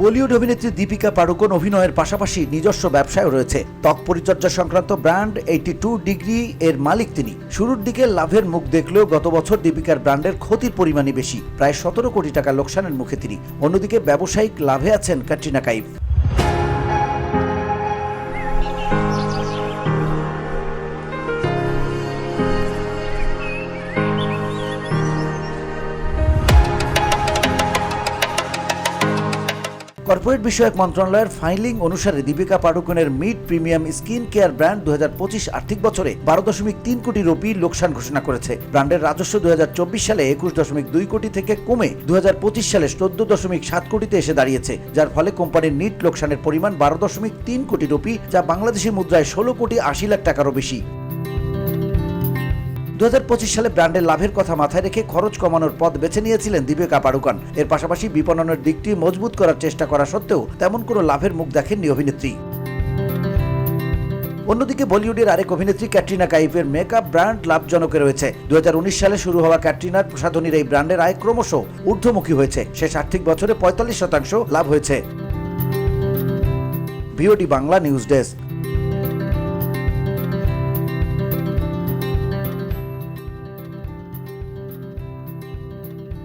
বলিউড অভিনেত্রী দীপিকা পাড়ুকোন অভিনয়ের পাশাপাশি নিজস্ব ব্যবসায়ও রয়েছে। ত্বক পরিচর্যা সংক্রান্ত ব্র্যান্ড 82 ডিগ্রি এর মালিক তিনি। শুরুর দিকে লাভের মুখ দেখলেও গত বছর দীপিকার ব্র্যান্ডের ক্ষতির পরিমাণই বেশি, প্রায় 17 কোটি টাকা লোকসানের মুখে তিনি। অন্যদিকে ব্যবসায়িক লাভে আছেন ক্যাটরিনা কাইফ। কর্পোরেট বিষয়ক মন্ত্রণালয়ের ফাইলিং অনুসারে দীপিকা পাড়ুকোনের mid premium skin care brand 2025 আর্থিক বছরে 12.3 কোটি রুপি লোকসান ঘোষণা করেছে। ব্র্যান্ডের রাজস্ব 2024 সালে 21.2 কোটি থেকে কমে 2025 সালে 14.7 কোটিতে এসে দাঁড়িয়েছে, যার ফলে কোম্পানির নিট লোকসানের পরিমাণ 12.3 কোটি রুপি, যা বাংলাদেশি মুদ্রায় 16 কোটি 80 লাখ টাকারও বেশি। 2025 সালে ব্র্যান্ডের লাভের কথা মাথায় রেখে খরচ কমানোর পথ বেছে নিয়েছিলেন দীপিকা পাড়ুকোন। এর পাশাপাশি বিপণনের দিকটি মজবুত করার চেষ্টা করা সত্ত্বেও তেমন কোনো লাভের মুখ দেখেননি অভিনেত্রী। অন্যদিকে বলিউডের আরেক অভিনেত্রী ক্যাটরিনা কাইফের মেকআপ ব্র্যান্ড লাভজনকে রয়েছে। 2019 সালে শুরু হওয়া ক্যাটরিনার প্রসাধনীর এই ব্র্যান্ডের আয় ক্রমশ ঊর্ধ্বমুখী হয়েছে। শেষ আর্থিক বছরে 45% লাভ হয়েছে। VOD Bangla news desk.